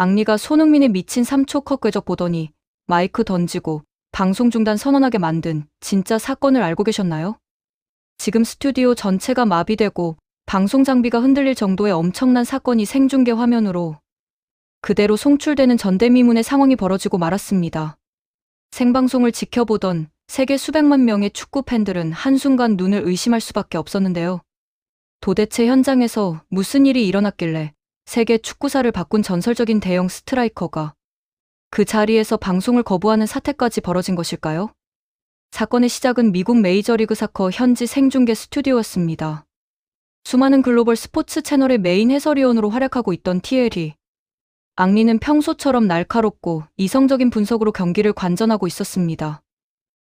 앙리가 손흥민의 미친 3초 컷 궤적 보더니 마이크 던지고 방송 중단 선언하게 만든 진짜 사건을 알고 계셨나요? 지금 스튜디오 전체가 마비되고 방송 장비가 흔들릴 정도의 엄청난 사건이 생중계 화면으로 그대로 송출되는 전대미문의 상황이 벌어지고 말았습니다. 생방송을 지켜보던 세계 수백만 명의 축구 팬들은 한순간 눈을 의심할 수밖에 없었는데요. 도대체 현장에서 무슨 일이 일어났길래 세계 축구사를 바꾼 전설적인 대형 스트라이커가 그 자리에서 방송을 거부하는 사태까지 벌어진 것일까요? 사건의 시작은 미국 메이저리그 사커 현지 생중계 스튜디오였습니다. 수많은 글로벌 스포츠 채널의 메인 해설위원으로 활약하고 있던 티에리 앙리는 평소처럼 날카롭고 이성적인 분석으로 경기를 관전하고 있었습니다.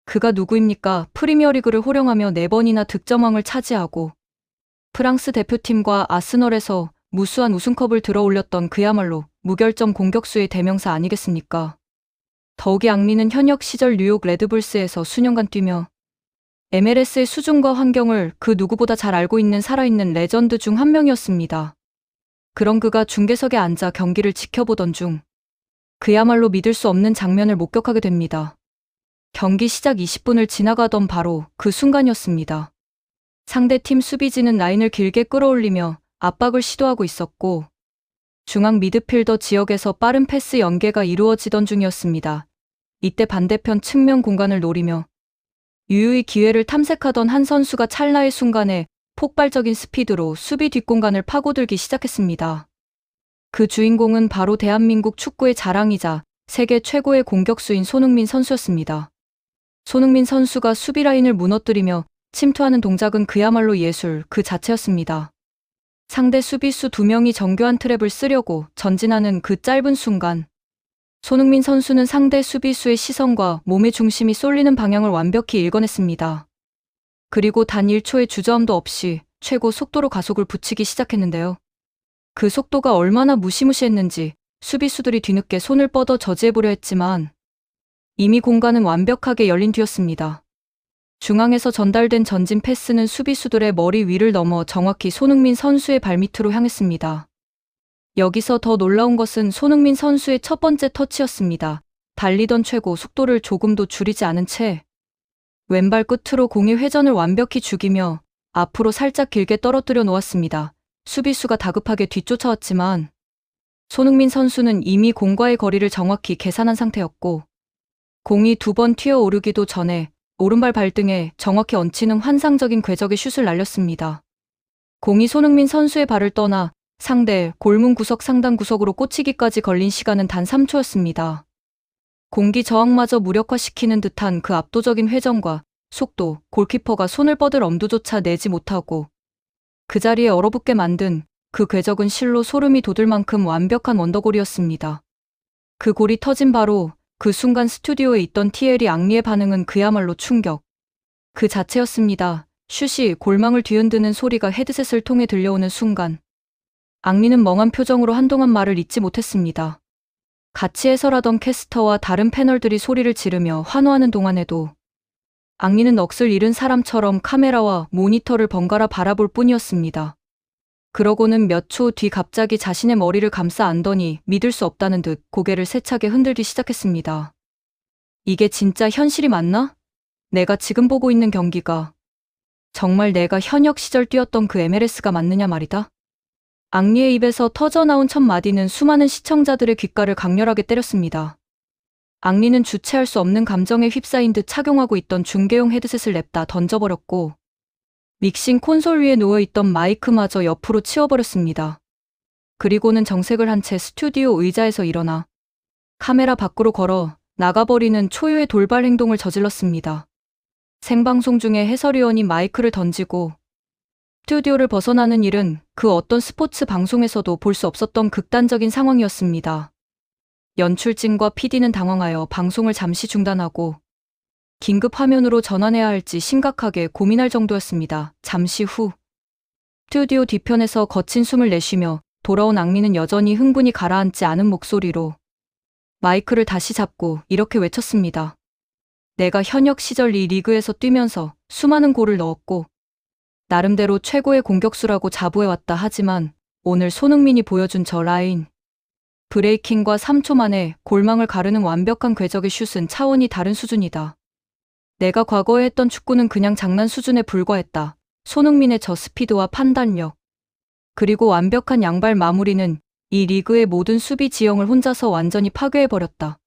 그가 누구입니까? 프리미어리그를 호령하며 4번이나 득점왕을 차지하고 프랑스 대표팀과 아스널에서 무수한 우승컵을 들어올렸던 그야말로 무결점 공격수의 대명사 아니겠습니까? 더욱이 앙리는 현역 시절 뉴욕 레드불스에서 수년간 뛰며 MLS의 수준과 환경을 그 누구보다 잘 알고 있는 살아있는 레전드 중 한 명이었습니다. 그런 그가 중계석에 앉아 경기를 지켜보던 중 그야말로 믿을 수 없는 장면을 목격하게 됩니다. 경기 시작 20분을 지나가던 바로 그 순간이었습니다. 상대팀 수비진은 라인을 길게 끌어올리며 압박을 시도하고 있었고 중앙 미드필더 지역에서 빠른 패스 연계가 이루어지던 중이었습니다. 이때 반대편 측면 공간을 노리며 유유히 기회를 탐색하던 한 선수가 찰나의 순간에 폭발적인 스피드로 수비 뒷공간을 파고들기 시작했습니다. 그 주인공은 바로 대한민국 축구의 자랑이자 세계 최고의 공격수인 손흥민 선수였습니다. 손흥민 선수가 수비 라인을 무너뜨리며 침투하는 동작은 그야말로 예술 그 자체였습니다. 상대 수비수 2명이 정교한 트랩을 쓰려고 전진하는 그 짧은 순간 손흥민 선수는 상대 수비수의 시선과 몸의 중심이 쏠리는 방향을 완벽히 읽어냈습니다. 그리고 단 1초의 주저함도 없이 최고 속도로 가속을 붙이기 시작했는데요. 그 속도가 얼마나 무시무시했는지 수비수들이 뒤늦게 손을 뻗어 저지해보려 했지만 이미 공간은 완벽하게 열린 뒤였습니다. 중앙에서 전달된 전진 패스는 수비수들의 머리 위를 넘어 정확히 손흥민 선수의 발밑으로 향했습니다. 여기서 더 놀라운 것은 손흥민 선수의 첫 번째 터치였습니다. 달리던 최고 속도를 조금도 줄이지 않은 채 왼발 끝으로 공의 회전을 완벽히 죽이며 앞으로 살짝 길게 떨어뜨려 놓았습니다. 수비수가 다급하게 뒤쫓아왔지만 손흥민 선수는 이미 공과의 거리를 정확히 계산한 상태였고 공이 2번 튀어오르기도 전에 오른발 발등에 정확히 얹히는 환상적인 궤적의 슛을 날렸습니다. 공이 손흥민 선수의 발을 떠나 상대 골문 구석 상단 구석으로 꽂히기까지 걸린 시간은 단 3초였습니다. 공기 저항마저 무력화시키는 듯한 그 압도적인 회전과 속도, 골키퍼가 손을 뻗을 엄두조차 내지 못하고 그 자리에 얼어붙게 만든 그 궤적은 실로 소름이 돋을 만큼 완벽한 원더골이었습니다. 그 골이 터진 바로 그 순간 스튜디오에 있던 티에리 앙리의 반응은 그야말로 충격 그 자체였습니다. 슛이 골망을 뒤흔드는 소리가 헤드셋을 통해 들려오는 순간 앙리는 멍한 표정으로 한동안 말을 잇지 못했습니다. 같이 해설하던 캐스터와 다른 패널들이 소리를 지르며 환호하는 동안에도 앙리는 넋을 잃은 사람처럼 카메라와 모니터를 번갈아 바라볼 뿐이었습니다. 그러고는 몇 초 뒤 갑자기 자신의 머리를 감싸 안더니 믿을 수 없다는 듯 고개를 세차게 흔들기 시작했습니다. 이게 진짜 현실이 맞나? 내가 지금 보고 있는 경기가 정말 내가 현역 시절 뛰었던 그 MLS가 맞느냐 말이다. 앙리의 입에서 터져나온 첫 마디는 수많은 시청자들의 귓가를 강렬하게 때렸습니다. 앙리는 주체할 수 없는 감정에 휩싸인 듯 착용하고 있던 중계용 헤드셋을 냅다 던져버렸고 믹싱 콘솔 위에 놓여있던 마이크마저 옆으로 치워버렸습니다. 그리고는 정색을 한 채 스튜디오 의자에서 일어나 카메라 밖으로 걸어 나가버리는 초유의 돌발 행동을 저질렀습니다. 생방송 중에 해설위원이 마이크를 던지고 스튜디오를 벗어나는 일은 그 어떤 스포츠 방송에서도 볼 수 없었던 극단적인 상황이었습니다. 연출진과 PD는 당황하여 방송을 잠시 중단하고 긴급 화면으로 전환해야 할지 심각하게 고민할 정도였습니다. 잠시 후 스튜디오 뒤편에서 거친 숨을 내쉬며 돌아온 앙리는 여전히 흥분이 가라앉지 않은 목소리로 마이크를 다시 잡고 이렇게 외쳤습니다. 내가 현역 시절 이 리그에서 뛰면서 수많은 골을 넣었고 나름대로 최고의 공격수라고 자부해왔다 하지만 오늘 손흥민이 보여준 저 라인 브레이킹과 3초 만에 골망을 가르는 완벽한 궤적의 슛은 차원이 다른 수준이다. 내가 과거에 했던 축구는 그냥 장난 수준에 불과했다. 손흥민의 저 스피드와 판단력, 그리고 완벽한 양발 마무리는 이 리그의 모든 수비 지형을 혼자서 완전히 파괴해버렸다.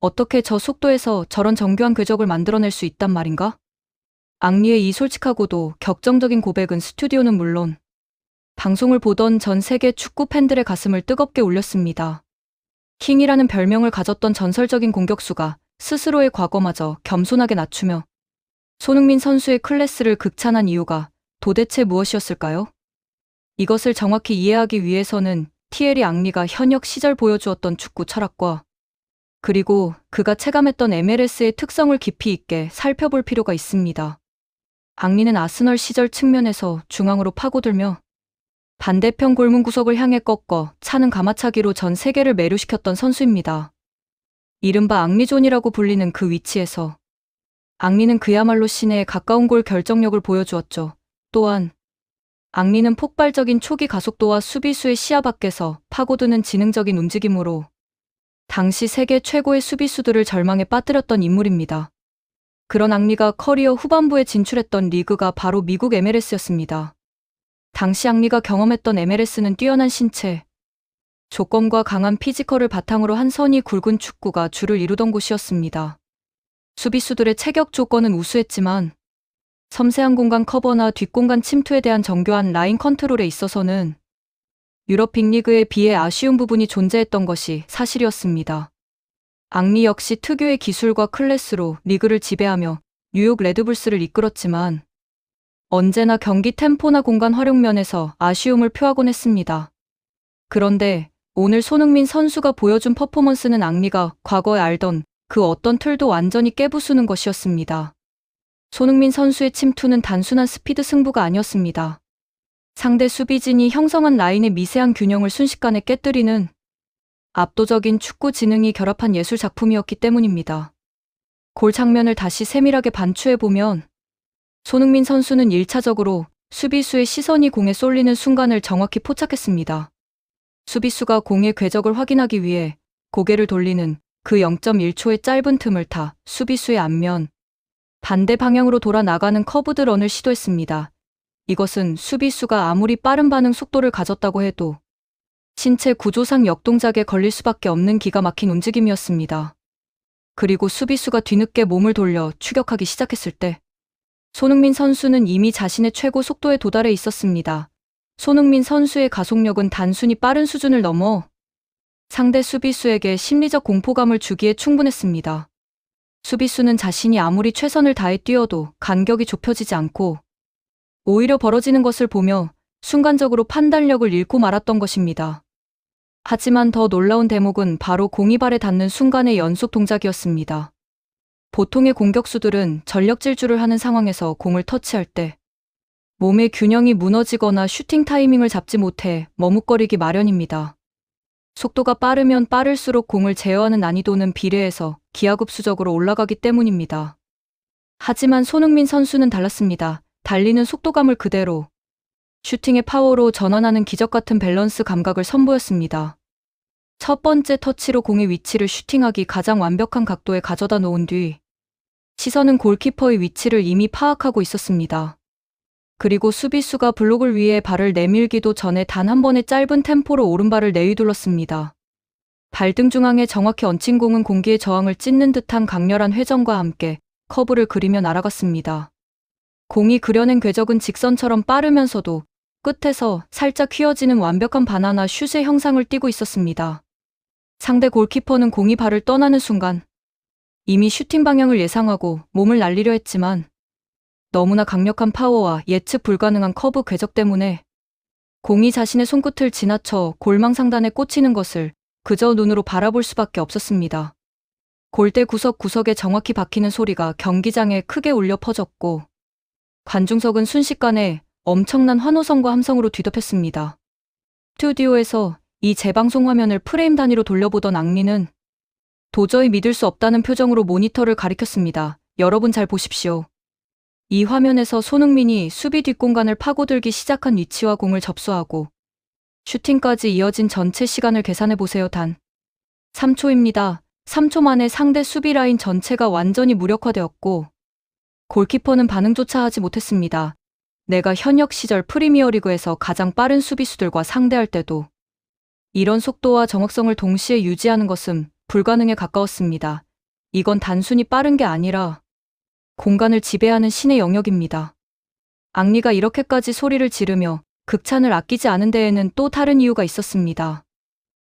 어떻게 저 속도에서 저런 정교한 궤적을 만들어낼 수 있단 말인가? 앙리의 이 솔직하고도 격정적인 고백은 스튜디오는 물론 방송을 보던 전 세계 축구 팬들의 가슴을 뜨겁게 울렸습니다. 킹이라는 별명을 가졌던 전설적인 공격수가 스스로의 과거마저 겸손하게 낮추며 손흥민 선수의 클래스를 극찬한 이유가 도대체 무엇이었을까요? 이것을 정확히 이해하기 위해서는 티에리 앙리가 현역 시절 보여주었던 축구 철학과 그리고 그가 체감했던 MLS의 특성을 깊이 있게 살펴볼 필요가 있습니다. 앙리는 아스널 시절 측면에서 중앙으로 파고들며 반대편 골문 구석을 향해 꺾어 차는 가마차기로 전 세계를 매료시켰던 선수입니다. 이른바 앙리존이라고 불리는 그 위치에서 앙리는 그야말로 신에 가까운 골 결정력을 보여주었죠. 또한 앙리는 폭발적인 초기 가속도와 수비수의 시야 밖에서 파고드는 지능적인 움직임으로 당시 세계 최고의 수비수들을 절망에 빠뜨렸던 인물입니다. 그런 앙리가 커리어 후반부에 진출했던 리그가 바로 미국 MLS였습니다. 당시 앙리가 경험했던 MLS는 뛰어난 신체, 조건과 강한 피지컬을 바탕으로 한 선이 굵은 축구가 주를 이루던 곳이었습니다. 수비수들의 체격 조건은 우수했지만 섬세한 공간 커버나 뒷공간 침투에 대한 정교한 라인 컨트롤에 있어서는 유럽 빅리그에 비해 아쉬운 부분이 존재했던 것이 사실이었습니다. 앙리 역시 특유의 기술과 클래스로 리그를 지배하며 뉴욕 레드불스를 이끌었지만 언제나 경기 템포나 공간 활용 면에서 아쉬움을 표하곤 했습니다. 그런데 오늘 손흥민 선수가 보여준 퍼포먼스는 앙리가 과거에 알던 그 어떤 틀도 완전히 깨부수는 것이었습니다. 손흥민 선수의 침투는 단순한 스피드 승부가 아니었습니다. 상대 수비진이 형성한 라인의 미세한 균형을 순식간에 깨뜨리는 압도적인 축구 지능이 결합한 예술 작품이었기 때문입니다. 골 장면을 다시 세밀하게 반추해보면 손흥민 선수는 1차적으로 수비수의 시선이 공에 쏠리는 순간을 정확히 포착했습니다. 수비수가 공의 궤적을 확인하기 위해 고개를 돌리는 그 0.1초의 짧은 틈을 타 수비수의 앞면, 반대 방향으로 돌아 나가는 커브드 런을 시도했습니다. 이것은 수비수가 아무리 빠른 반응 속도를 가졌다고 해도 신체 구조상 역동작에 걸릴 수밖에 없는 기가 막힌 움직임이었습니다. 그리고 수비수가 뒤늦게 몸을 돌려 추격하기 시작했을 때 손흥민 선수는 이미 자신의 최고 속도에 도달해 있었습니다. 손흥민 선수의 가속력은 단순히 빠른 수준을 넘어 상대 수비수에게 심리적 공포감을 주기에 충분했습니다. 수비수는 자신이 아무리 최선을 다해 뛰어도 간격이 좁혀지지 않고 오히려 벌어지는 것을 보며 순간적으로 판단력을 잃고 말았던 것입니다. 하지만 더 놀라운 대목은 바로 공이 발에 닿는 순간의 연속 동작이었습니다. 보통의 공격수들은 전력 질주를 하는 상황에서 공을 터치할 때 몸의 균형이 무너지거나 슈팅 타이밍을 잡지 못해 머뭇거리기 마련입니다. 속도가 빠르면 빠를수록 공을 제어하는 난이도는 비례해서 기하급수적으로 올라가기 때문입니다. 하지만 손흥민 선수는 달랐습니다. 달리는 속도감을 그대로 슈팅의 파워로 전환하는 기적 같은 밸런스 감각을 선보였습니다. 첫 번째 터치로 공의 위치를 슈팅하기 가장 완벽한 각도에 가져다 놓은 뒤 시선은 골키퍼의 위치를 이미 파악하고 있었습니다. 그리고 수비수가 블록을 위해 발을 내밀기도 전에 단 한 번의 짧은 템포로 오른발을 내휘둘렀습니다. 발등 중앙에 정확히 얹힌 공은 공기의 저항을 찢는 듯한 강렬한 회전과 함께 커브를 그리며 날아갔습니다. 공이 그려낸 궤적은 직선처럼 빠르면서도 끝에서 살짝 휘어지는 완벽한 바나나 슛의 형상을 띠고 있었습니다. 상대 골키퍼는 공이 발을 떠나는 순간 이미 슈팅 방향을 예상하고 몸을 날리려 했지만 너무나 강력한 파워와 예측 불가능한 커브 궤적 때문에 공이 자신의 손끝을 지나쳐 골망 상단에 꽂히는 것을 그저 눈으로 바라볼 수밖에 없었습니다. 골대 구석구석에 정확히 박히는 소리가 경기장에 크게 울려 퍼졌고 관중석은 순식간에 엄청난 환호성과 함성으로 뒤덮였습니다. 스튜디오에서 이 재방송 화면을 프레임 단위로 돌려보던 앙리는 도저히 믿을 수 없다는 표정으로 모니터를 가리켰습니다. 여러분 잘 보십시오. 이 화면에서 손흥민이 수비 뒷공간을 파고들기 시작한 위치와 공을 접수하고 슈팅까지 이어진 전체 시간을 계산해보세요. 단 3초입니다. 3초 만에 상대 수비 라인 전체가 완전히 무력화되었고 골키퍼는 반응조차 하지 못했습니다. 내가 현역 시절 프리미어리그에서 가장 빠른 수비수들과 상대할 때도 이런 속도와 정확성을 동시에 유지하는 것은 불가능에 가까웠습니다. 이건 단순히 빠른 게 아니라 공간을 지배하는 신의 영역입니다. 앙리가 이렇게까지 소리를 지르며 극찬을 아끼지 않은 데에는 또 다른 이유가 있었습니다.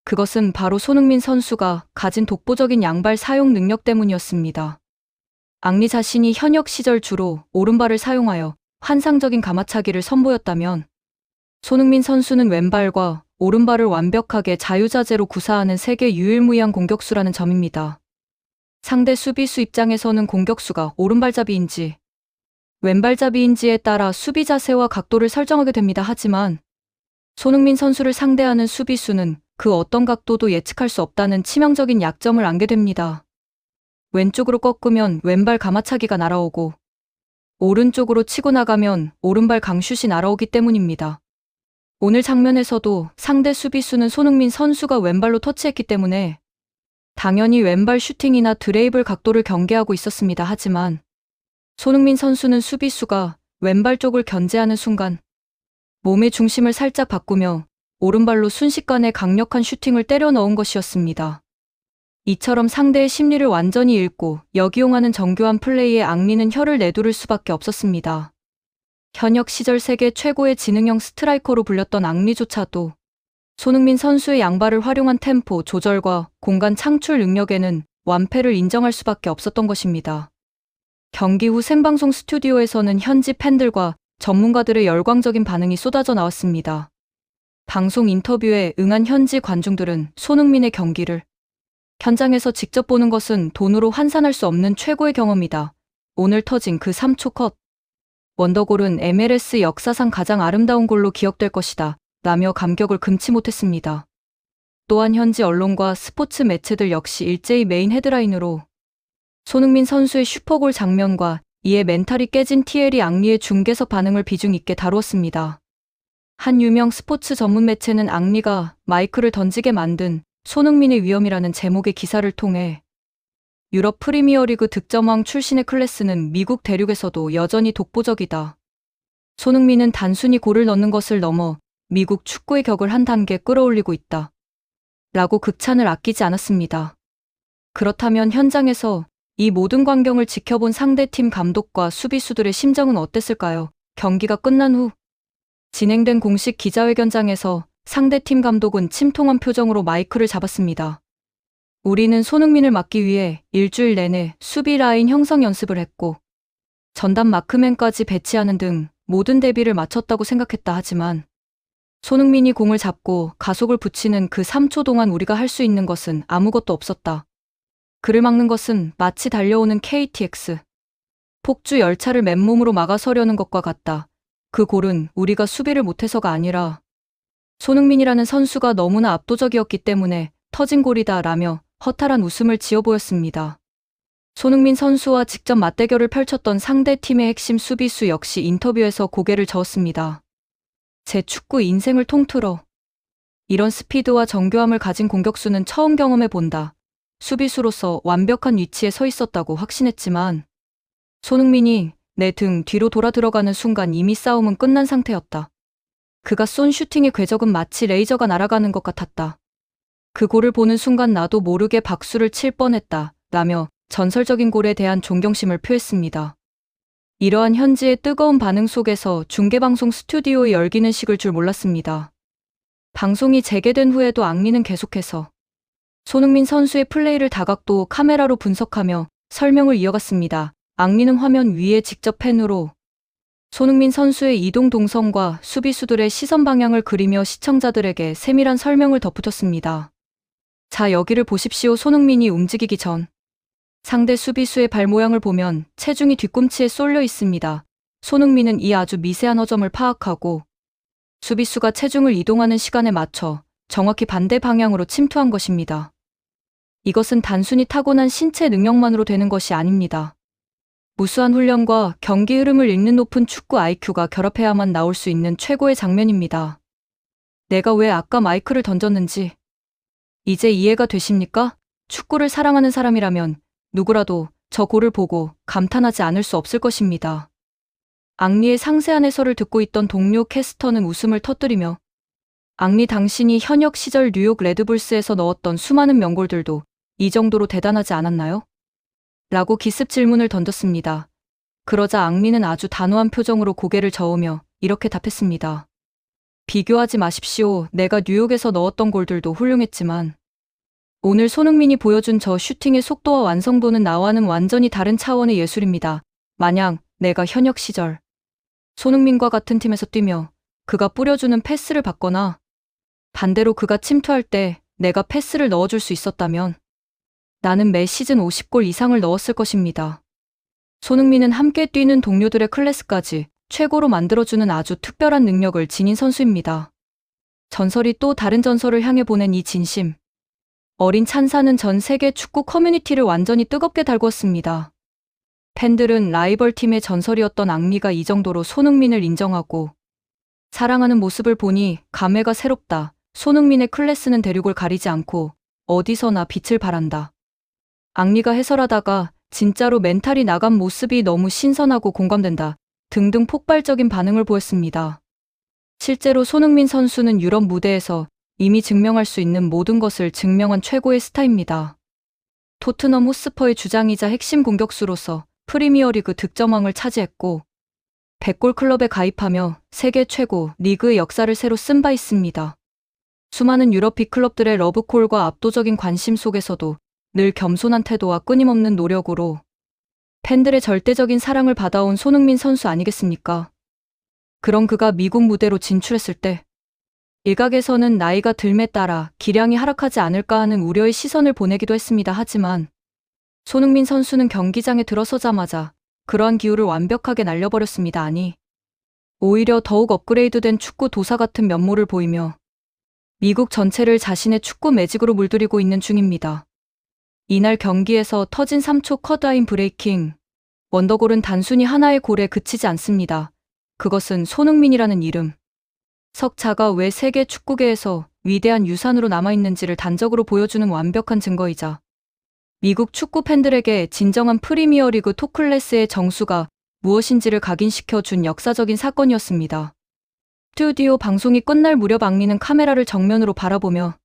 그것은 바로 손흥민 선수가 가진 독보적인 양발 사용 능력 때문이었습니다. 앙리 자신이 현역 시절 주로 오른발을 사용하여 환상적인 가마차기를 선보였다면 손흥민 선수는 왼발과 오른발을 완벽하게 자유자재로 구사하는 세계 유일무이한 공격수라는 점입니다. 상대 수비수 입장에서는 공격수가 오른발잡이인지 왼발잡이인지에 따라 수비 자세와 각도를 설정하게 됩니다. 하지만 손흥민 선수를 상대하는 수비수는 그 어떤 각도도 예측할 수 없다는 치명적인 약점을 안게 됩니다. 왼쪽으로 꺾으면 왼발 가마차기가 날아오고 오른쪽으로 치고 나가면 오른발 강슛이 날아오기 때문입니다. 오늘 장면에서도 상대 수비수는 손흥민 선수가 왼발로 터치했기 때문에 당연히 왼발 슈팅이나 드레이블 각도를 경계하고 있었습니다. 하지만 손흥민 선수는 수비수가 왼발 쪽을 견제하는 순간 몸의 중심을 살짝 바꾸며 오른발로 순식간에 강력한 슈팅을 때려 넣은 것이었습니다. 이처럼 상대의 심리를 완전히 읽고 역이용하는 정교한 플레이에 앙리는 혀를 내두를 수밖에 없었습니다. 현역 시절 세계 최고의 지능형 스트라이커로 불렸던 앙리조차도 손흥민 선수의 양발을 활용한 템포 조절과 공간 창출 능력에는 완패를 인정할 수밖에 없었던 것입니다. 경기 후 생방송 스튜디오에서는 현지 팬들과 전문가들의 열광적인 반응이 쏟아져 나왔습니다. 방송 인터뷰에 응한 현지 관중들은 손흥민의 경기를 현장에서 직접 보는 것은 돈으로 환산할 수 없는 최고의 경험이다. 오늘 터진 그 3초 컷 원더골은 MLS 역사상 가장 아름다운 골로 기억될 것이다. 라며 감격을 금치 못했습니다. 또한 현지 언론과 스포츠 매체들 역시 일제히 메인 헤드라인으로 손흥민 선수의 슈퍼골 장면과 이에 멘탈이 깨진 티에리 앙리의 중계석 반응을 비중 있게 다루었습니다. 한 유명 스포츠 전문 매체는 앙리가 마이크를 던지게 만든 손흥민의 위험이라는 제목의 기사를 통해 유럽 프리미어리그 득점왕 출신의 클래스는 미국 대륙에서도 여전히 독보적이다. 손흥민은 단순히 골을 넣는 것을 넘어 미국 축구의 격을 한 단계 끌어올리고 있다. 라고 극찬을 아끼지 않았습니다. 그렇다면 현장에서 이 모든 광경을 지켜본 상대팀 감독과 수비수들의 심정은 어땠을까요? 경기가 끝난 후 진행된 공식 기자회견장에서 상대팀 감독은 침통한 표정으로 마이크를 잡았습니다. 우리는 손흥민을 막기 위해 일주일 내내 수비 라인 형성 연습을 했고 전담 마크맨까지 배치하는 등 모든 대비를 마쳤다고 생각했다. 하지만 손흥민이 공을 잡고 가속을 붙이는 그 3초 동안 우리가 할 수 있는 것은 아무것도 없었다. 그를 막는 것은 마치 달려오는 KTX 폭주 열차를 맨몸으로 막아서려는 것과 같다. 그 골은 우리가 수비를 못해서가 아니라 손흥민이라는 선수가 너무나 압도적이었기 때문에 터진 골이다 라며 허탈한 웃음을 지어 보였습니다. 손흥민 선수와 직접 맞대결을 펼쳤던 상대 팀의 핵심 수비수 역시 인터뷰에서 고개를 저었습니다. 제 축구 인생을 통틀어 이런 스피드와 정교함을 가진 공격수는 처음 경험해 본다. 수비수로서 완벽한 위치에 서 있었다고 확신했지만 손흥민이 내 등 뒤로 돌아 들어가는 순간 이미 싸움은 끝난 상태였다. 그가 쏜 슈팅의 궤적은 마치 레이저가 날아가는 것 같았다. 그 골을 보는 순간 나도 모르게 박수를 칠 뻔했다. 라며 전설적인 골에 대한 존경심을 표했습니다. 이러한 현지의 뜨거운 반응 속에서 중계방송 스튜디오의 열기는 식을 줄 몰랐습니다. 방송이 재개된 후에도 앙리는 계속해서 손흥민 선수의 플레이를 다각도 카메라로 분석하며 설명을 이어갔습니다. 앙리는 화면 위에 직접 펜으로 손흥민 선수의 이동 동선과 수비수들의 시선 방향을 그리며 시청자들에게 세밀한 설명을 덧붙였습니다. 자, 여기를 보십시오. 손흥민이 움직이기 전 상대 수비수의 발 모양을 보면 체중이 뒤꿈치에 쏠려 있습니다. 손흥민은 이 아주 미세한 허점을 파악하고 수비수가 체중을 이동하는 시간에 맞춰 정확히 반대 방향으로 침투한 것입니다. 이것은 단순히 타고난 신체 능력만으로 되는 것이 아닙니다. 무수한 훈련과 경기 흐름을 읽는 높은 축구 IQ가 결합해야만 나올 수 있는 최고의 장면입니다. 내가 왜 아까 마이크를 던졌는지 이제 이해가 되십니까? 축구를 사랑하는 사람이라면 누구라도 저 골을 보고 감탄하지 않을 수 없을 것입니다. 앙리의 상세한 해설을 듣고 있던 동료 캐스터는 웃음을 터뜨리며 앙리 당신이 현역 시절 뉴욕 레드불스에서 넣었던 수많은 명골들도 이 정도로 대단하지 않았나요? 라고 기습 질문을 던졌습니다. 그러자 앙리는 아주 단호한 표정으로 고개를 저으며 이렇게 답했습니다. 비교하지 마십시오. 내가 뉴욕에서 넣었던 골들도 훌륭했지만 오늘 손흥민이 보여준 저 슈팅의 속도와 완성도는 나와는 완전히 다른 차원의 예술입니다. 만약 내가 현역 시절 손흥민과 같은 팀에서 뛰며 그가 뿌려주는 패스를 받거나 반대로 그가 침투할 때 내가 패스를 넣어줄 수 있었다면 나는 매 시즌 50골 이상을 넣었을 것입니다. 손흥민은 함께 뛰는 동료들의 클래스까지 최고로 만들어주는 아주 특별한 능력을 지닌 선수입니다. 전설이 또 다른 전설을 향해 보낸 이 진심. 어린 찬사는 전 세계 축구 커뮤니티를 완전히 뜨겁게 달궜습니다. 팬들은 라이벌 팀의 전설이었던 앙리가 이 정도로 손흥민을 인정하고 사랑하는 모습을 보니 감회가 새롭다. 손흥민의 클래스는 대륙을 가리지 않고 어디서나 빛을 발한다. 앙리가 해설하다가 진짜로 멘탈이 나간 모습이 너무 신선하고 공감된다. 등등 폭발적인 반응을 보였습니다. 실제로 손흥민 선수는 유럽 무대에서 이미 증명할 수 있는 모든 것을 증명한 최고의 스타입니다. 토트넘 호스퍼의 주장이자 핵심 공격수로서 프리미어리그 득점왕을 차지했고 100골 클럽에 가입하며 세계 최고 리그의 역사를 새로 쓴 바 있습니다. 수많은 유럽 빅클럽들의 러브콜과 압도적인 관심 속에서도 늘 겸손한 태도와 끊임없는 노력으로 팬들의 절대적인 사랑을 받아온 손흥민 선수 아니겠습니까? 그런 그가 미국 무대로 진출했을 때 일각에서는 나이가 들매 따라 기량이 하락하지 않을까 하는 우려의 시선을 보내기도 했습니다. 하지만 손흥민 선수는 경기장에 들어서자마자 그러한 기우를 완벽하게 날려버렸습니다. 아니, 오히려 더욱 업그레이드된 축구 도사 같은 면모를 보이며 미국 전체를 자신의 축구 매직으로 물들이고 있는 중입니다. 이날 경기에서 터진 3초 컷라인 브레이킹. 원더골은 단순히 하나의 골에 그치지 않습니다. 그것은 손흥민이라는 이름. 석자가 왜 세계 축구계에서 위대한 유산으로 남아있는지를 단적으로 보여주는 완벽한 증거이자 미국 축구 팬들에게 진정한 프리미어리그 톱클래스의 정수가 무엇인지를 각인시켜 준 역사적인 사건이었습니다. 스튜디오 방송이 끝날 무렵 앙리는 카메라를 정면으로 바라보며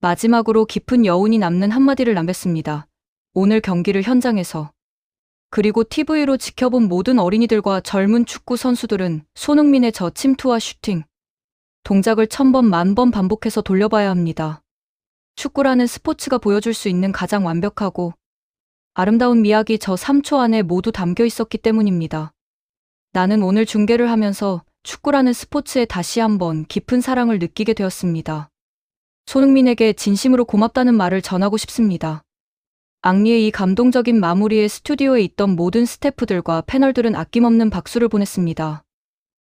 마지막으로 깊은 여운이 남는 한마디를 남겼습니다. 오늘 경기를 현장에서 그리고 TV로 지켜본 모든 어린이들과 젊은 축구 선수들은 손흥민의 저 침투와 슈팅 동작을 1000번, 10,000번 반복해서 돌려봐야 합니다. 축구라는 스포츠가 보여줄 수 있는 가장 완벽하고 아름다운 미학이 저 3초 안에 모두 담겨 있었기 때문입니다. 나는 오늘 중계를 하면서 축구라는 스포츠에 다시 한번 깊은 사랑을 느끼게 되었습니다. 손흥민에게 진심으로 고맙다는 말을 전하고 싶습니다. 앙리의 이 감동적인 마무리에 스튜디오에 있던 모든 스태프들과 패널들은 아낌없는 박수를 보냈습니다.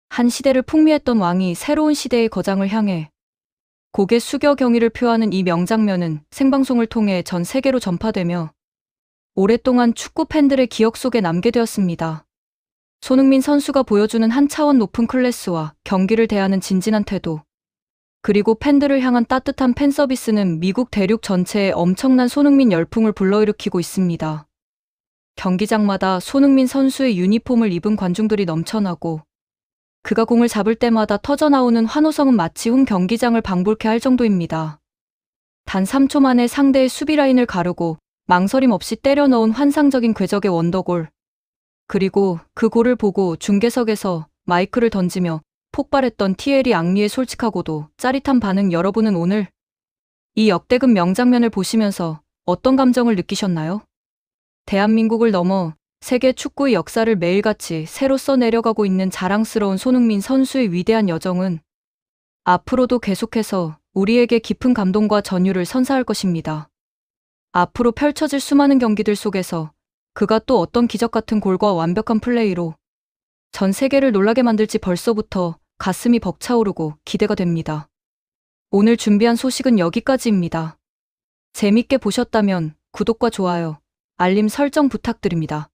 한 시대를 풍미했던 왕이 새로운 시대의 거장을 향해 고개 숙여 경의를 표하는 이 명장면은 생방송을 통해 전 세계로 전파되며 오랫동안 축구 팬들의 기억 속에 남게 되었습니다. 손흥민 선수가 보여주는 한 차원 높은 클래스와 경기를 대하는 진진한 태도, 그리고 팬들을 향한 따뜻한 팬 서비스는 미국 대륙 전체에 엄청난 손흥민 열풍을 불러일으키고 있습니다. 경기장마다 손흥민 선수의 유니폼을 입은 관중들이 넘쳐나고 그가 공을 잡을 때마다 터져나오는 환호성은 마치 홈 경기장을 방불케 할 정도입니다. 단 3초 만에 상대의 수비 라인을 가르고 망설임 없이 때려 넣은 환상적인 궤적의 원더골. 그리고 그 골을 보고 중계석에서 마이크를 던지며 폭발했던 티에리 앙리의 솔직하고도 짜릿한 반응. 여러분은 오늘 이 역대급 명장면을 보시면서 어떤 감정을 느끼셨나요? 대한민국을 넘어 세계 축구의 역사를 매일같이 새로 써내려가고 있는 자랑스러운 손흥민 선수의 위대한 여정은 앞으로도 계속해서 우리에게 깊은 감동과 전율을 선사할 것입니다. 앞으로 펼쳐질 수많은 경기들 속에서 그가 또 어떤 기적 같은 골과 완벽한 플레이로 전 세계를 놀라게 만들지 벌써부터 가슴이 벅차오르고 기대가 됩니다. 오늘 준비한 소식은 여기까지입니다. 재밌게 보셨다면 구독과 좋아요, 알림 설정 부탁드립니다.